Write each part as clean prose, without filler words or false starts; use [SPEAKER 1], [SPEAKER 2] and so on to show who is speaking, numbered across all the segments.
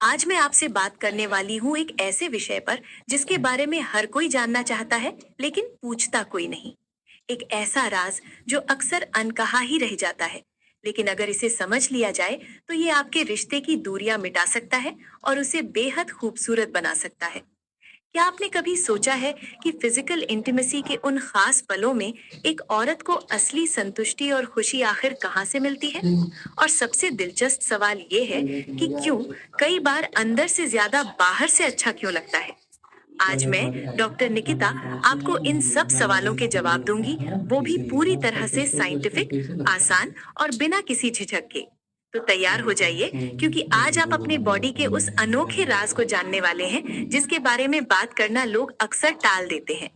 [SPEAKER 1] आज मैं आपसे बात करने वाली हूँ एक ऐसे विषय पर जिसके बारे में हर कोई जानना चाहता है, लेकिन पूछता कोई नहीं। एक ऐसा राज जो अक्सर अनकहा ही रह जाता है, लेकिन अगर इसे समझ लिया जाए तो ये आपके रिश्ते की दूरियां मिटा सकता है और उसे बेहद खूबसूरत बना सकता है। क्या आपने कभी सोचा है कि फिजिकल इंटीमेसी के उन खास पलों में एक औरत को असली संतुष्टि और खुशी आखिर कहाँ से मिलती है? और सबसे दिलचस्प सवाल ये है कि क्यों कई बार अंदर से ज्यादा बाहर से अच्छा क्यों लगता है? आज मैं डॉक्टर निकिता आपको इन सब सवालों के जवाब दूंगी, वो भी पूरी तरह से साइंटिफिक, आसान और बिना किसी झिझक के। तो तैयार हो जाइए, क्योंकि आज आप अपनी बॉडी के उस अनोखे राज को जानने वाले हैं जिसके बारे में बात करना लोग अक्सर टाल देते हैं।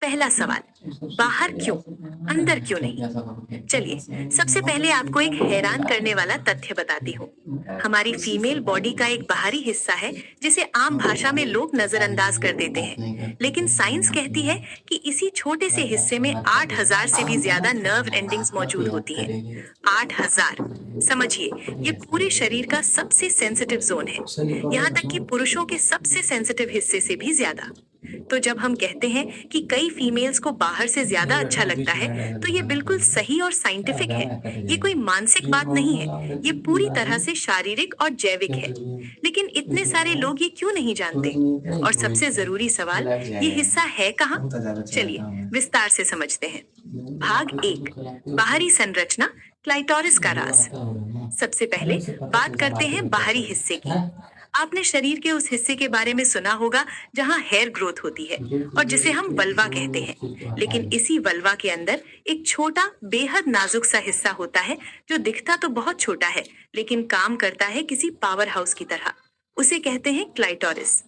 [SPEAKER 1] पहला सवाल, बाहर क्यों, अंदर क्यों नहीं? चलिए, सबसे पहले आपको एक हैरान करने वाला तथ्य बताती हूँ। हमारी फीमेल बॉडी का एक बाहरी हिस्सा है जिसे आम भाषा में लोग नजरअंदाज कर देते हैं, लेकिन साइंस कहती है कि इसी छोटे से हिस्से में 8,000 से भी ज्यादा नर्व एंडिंग्स मौजूद होती हैं। 8,000! समझिए, ये पूरे शरीर का सबसे सेंसिटिव जोन है, यहाँ तक कि पुरुषों के सबसे सेंसिटिव हिस्से से भी ज्यादा। तो जब हम कहते हैं कि कई फीमेल्स को बाहर से ज्यादा अच्छा लगता है, तो ये बिल्कुल सही और साइंटिफिक है। ये कोई मानसिक बात नहीं है, ये पूरी तरह से शारीरिक और जैविक है। लेकिन इतने सारे लोग ये क्यों नहीं जानते? और सबसे जरूरी सवाल, ये हिस्सा है कहाँ? चलिए, विस्तार से समझते हैं। भाग एक, बाहरी संरचना, क्लाइटोरिस का राज। सबसे पहले बात करते हैं बाहरी हिस्से की। आपने शरीर के उस हिस्से के बारे में सुना होगा जहां हेयर ग्रोथ होती है और जिसे हम वल्वा कहते हैं। लेकिन इसी वल्वा के अंदर एक छोटा बेहद नाजुक सा हिस्सा होता है जो दिखता तो बहुत छोटा है, लेकिन काम करता है किसी पावर हाउस की तरह। उसे कहते हैं क्लाइटोरिस।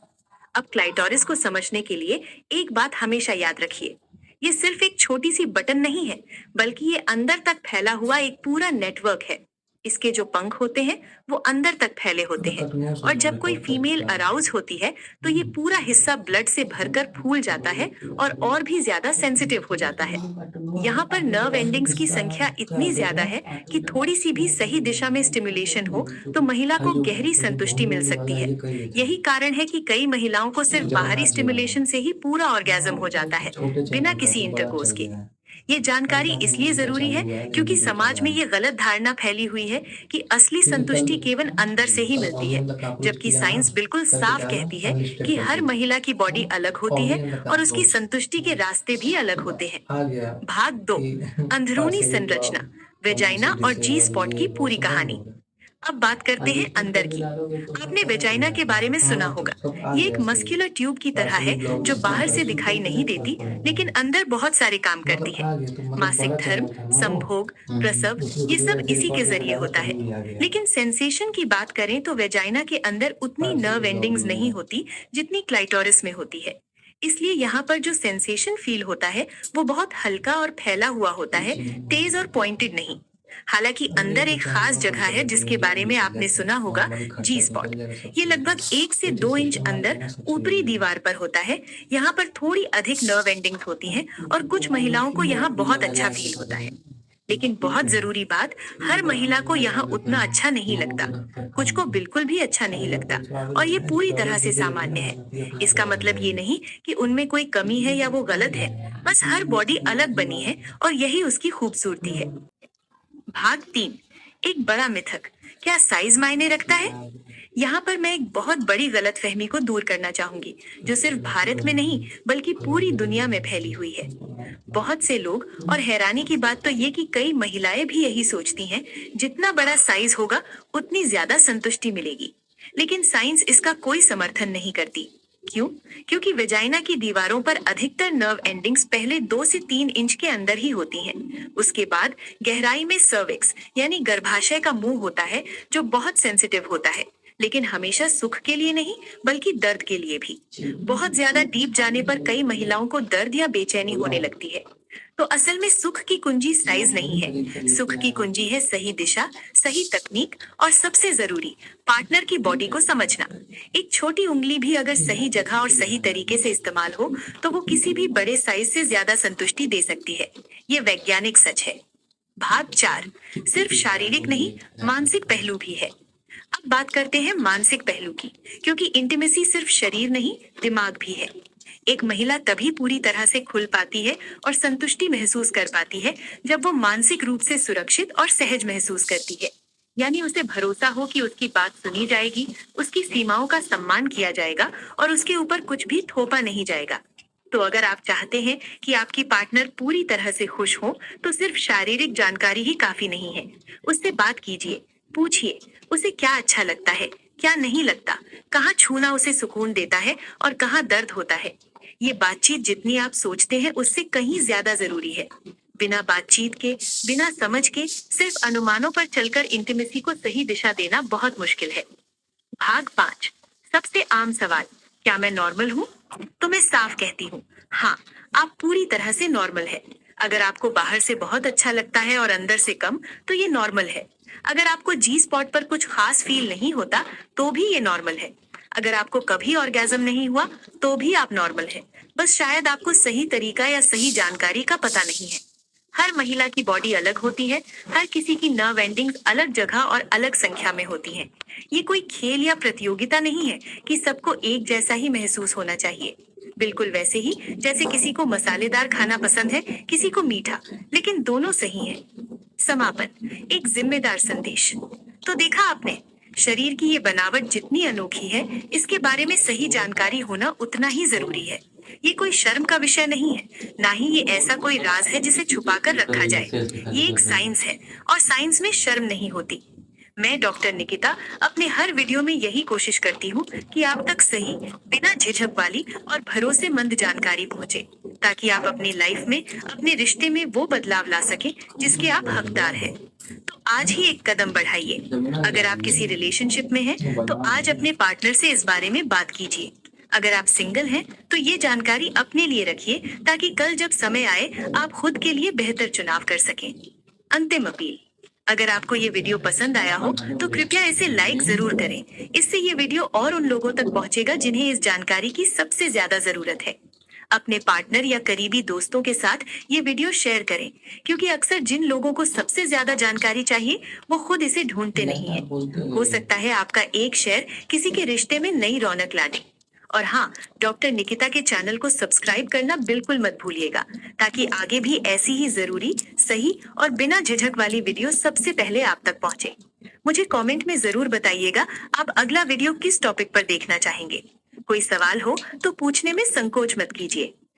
[SPEAKER 1] अब क्लाइटोरिस को समझने के लिए एक बात हमेशा याद रखिए, ये सिर्फ एक छोटी सी बटन नहीं है, बल्कि ये अंदर तक फैला हुआ एक पूरा नेटवर्क है। इसके जो पंख होते हैं वो अंदर तक फैले होते हैं, और जब कोई फीमेल अराउज होती है तो ये पूरा हिस्सा ब्लड से भरकर फूल जाता है और भी ज्यादा सेंसिटिव हो जाता है। यहाँ पर नर्व एंडिंग्स की संख्या इतनी ज्यादा है कि थोड़ी सी भी सही दिशा में स्टिमुलेशन हो तो महिला को गहरी संतुष्टि मिल सकती है। यही कारण है कि कई महिलाओं को सिर्फ बाहरी स्टिमुलेशन से ही पूरा ऑर्गेज्म हो जाता है, बिना किसी इंटरकोर्स के। ये जानकारी इसलिए जरूरी है क्योंकि समाज में ये गलत धारणा फैली हुई है कि असली संतुष्टि केवल अंदर से ही मिलती है, जबकि साइंस बिल्कुल साफ कहती है कि हर महिला की बॉडी अलग होती है और उसकी संतुष्टि के रास्ते भी अलग होते हैं। भाग दो, अंदरूनी संरचना, वेजाइना और जी स्पॉट की पूरी कहानी। अब बात करते हैं अंदर की। आपने वेजाइना के बारे में सुना होगा। ये एक मस्कुलर ट्यूब की तरह है जो बाहर से दिखाई नहीं देती, लेकिन अंदर बहुत सारे काम करती है। मासिक धर्म, संभोग, प्रसव, ये सब इसी के जरिए होता है। लेकिन सेंसेशन की बात करें तो वेजाइना के अंदर उतनी नर्व एंडिंग्स नहीं होती जितनी क्लाइटोरिस में होती है। इसलिए यहाँ पर जो सेंसेशन फील होता है वो बहुत हल्का और फैला हुआ होता है, तेज और पॉइंटेड नहीं। हालांकि अंदर एक खास जगह है जिसके बारे में आपने सुना होगा, जी स्पॉट। ये लगभग 1 से 2 इंच अंदर ऊपरी दीवार पर होता है। यहाँ पर थोड़ी अधिक नर्व एंडिंग्स होती हैं और कुछ महिलाओं को यहाँ बहुत अच्छा फील होता है। लेकिन बहुत जरूरी बात, हर महिला को यहाँ उतना अच्छा नहीं लगता। कुछ को बिल्कुल भी अच्छा नहीं लगता, और ये पूरी तरह से सामान्य है। इसका मतलब ये नहीं कि उनमें कोई कमी है या वो गलत है। बस हर बॉडी अलग बनी है और यही उसकी खूबसूरती है। भाग तीन, एक बड़ा मिथक, क्या साइज मायने रखता है? यहाँ पर मैं एक बहुत बड़ी गलतफहमी को दूर करना चाहूंगी, जो सिर्फ भारत में नहीं बल्कि पूरी दुनिया में फैली हुई है। बहुत से लोग, और हैरानी की बात तो ये कि कई महिलाएं भी यही सोचती हैं, जितना बड़ा साइज होगा उतनी ज्यादा संतुष्टि मिलेगी। लेकिन साइंस इसका कोई समर्थन नहीं करती। क्यों? क्योंकि वेजाइना की दीवारों पर अधिकतर नर्व एंडिंग्स पहले 2 से 3 इंच के अंदर ही होती हैं। उसके बाद गहराई में सर्विक्स यानी गर्भाशय का मुंह होता है, जो बहुत सेंसिटिव होता है, लेकिन हमेशा सुख के लिए नहीं बल्कि दर्द के लिए भी। बहुत ज्यादा डीप जाने पर कई महिलाओं को दर्द या बेचैनी होने लगती है। तो असल में सुख की कुंजी साइज नहीं है, सुख की कुंजी है सही दिशा, सही तकनीक और सबसे जरूरी, पार्टनर की बॉडी को समझना। एक छोटी उंगली भी अगर सही जगह और सही तरीके से इस्तेमाल हो तो वो किसी भी बड़े साइज से ज्यादा संतुष्टि दे सकती है। ये वैज्ञानिक सच है। भाग चार, सिर्फ शारीरिक नहीं, मानसिक पहलू भी है। अब अब बात करते हैं मानसिक पहलू की, क्योंकि इंटीमेसी सिर्फ शरीर नहीं, दिमाग भी है। एक महिला तभी पूरी तरह से खुल पाती है और संतुष्टि महसूस कर पाती है जब वो मानसिक रूप से सुरक्षित और सहज महसूस करती है। यानी उसे भरोसा हो कि उसकी बात सुनी जाएगी, उसकी सीमाओं का सम्मान किया जाएगा और उसके ऊपर कुछ भी थोपा नहीं जाएगा। तो अगर आप चाहते हैं कि आपकी पार्टनर पूरी तरह से खुश हो, तो सिर्फ शारीरिक जानकारी ही काफी नहीं है। उससे बात कीजिए, पूछिए उसे क्या अच्छा लगता है, क्या नहीं लगता, कहाँ छूना उसे सुकून देता है और कहाँ दर्द होता है। ये बातचीत जितनी आप सोचते हैं उससे कहीं ज्यादा जरूरी है। बिना बातचीत के, बिना समझ के, सिर्फ अनुमानों पर चलकर इंटीमेसी को सही दिशा देना बहुत मुश्किल है। भाग 5। सबसे आम सवाल, क्या मैं नॉर्मल हूँ? तो मैं साफ कहती हूँ, हाँ, आप पूरी तरह से नॉर्मल है। अगर आपको बाहर से बहुत अच्छा लगता है और अंदर से कम, तो ये नॉर्मल है। अगर आपको जी स्पॉट पर कुछ खास फील नहीं होता, तो भी ये नॉर्मल है। अगर आपको कभी ऑर्गेज्म नहीं हुआ, तो भी आप नॉर्मल है। बस शायद आपको सही तरीका या सही जानकारी का पता नहीं है। हर महिला की बॉडी अलग होती है, हर किसी की नर्व एंडिंग्स अलग जगह और अलग संख्या में होती हैं। ये कोई खेल या प्रतियोगिता नहीं है कि सबको एक जैसा ही महसूस होना चाहिए। बिल्कुल वैसे ही जैसे किसी को मसालेदार खाना पसंद है, किसी को मीठा, लेकिन दोनों सही हैं। समापन, एक जिम्मेदार संदेश। तो देखा आपने, शरीर की ये बनावट जितनी अनोखी है, इसके बारे में सही जानकारी होना उतना ही जरूरी है। ये कोई शर्म का विषय नहीं है, ना ही ये ऐसा कोई राज है जिसे छुपाकर रखा जाए। ये एक साइंस है और साइंस में शर्म नहीं होती। मैं डॉक्टर निकिता अपने हर वीडियो में यही कोशिश करती हूँ कि आप तक सही, बिना झिझक वाली और भरोसेमंद जानकारी पहुँचे, ताकि आप अपनी लाइफ में, अपने रिश्ते में वो बदलाव ला सके जिसके आप हकदार हैं। तो आज ही एक कदम बढ़ाइए। अगर आप किसी रिलेशनशिप में हैं, तो आज अपने पार्टनर से इस बारे में बात कीजिए। अगर आप सिंगल हैं, तो ये जानकारी अपने लिए रखिए, ताकि कल जब समय आए, आप खुद के लिए बेहतर चुनाव कर सकें। अंतिम अपील, अगर आपको ये वीडियो पसंद आया हो, तो कृपया इसे लाइक जरूर करें। इससे ये वीडियो और उन लोगों तक पहुंचेगा जिन्हें इस जानकारी की सबसे ज्यादा जरूरत है। अपने पार्टनर या करीबी दोस्तों के साथ ये वीडियो शेयर करें, क्योंकि अक्सर जिन लोगों को सबसे ज्यादा जानकारी चाहिए, वो खुद इसे ढूंढते नहीं है। हो सकता है आपका एक शेयर किसी के रिश्ते में नई रौनक ला दे। और हाँ, डॉक्टर निकिता के चैनल को सब्सक्राइब करना बिल्कुल मत भूलिएगा, ताकि आगे भी ऐसी ही जरूरी, सही और बिना झिझक वाली वीडियो सबसे पहले आप तक पहुंचे। मुझे कमेंट में जरूर बताइएगा आप अगला वीडियो किस टॉपिक पर देखना चाहेंगे। कोई सवाल हो तो पूछने में संकोच मत कीजिए।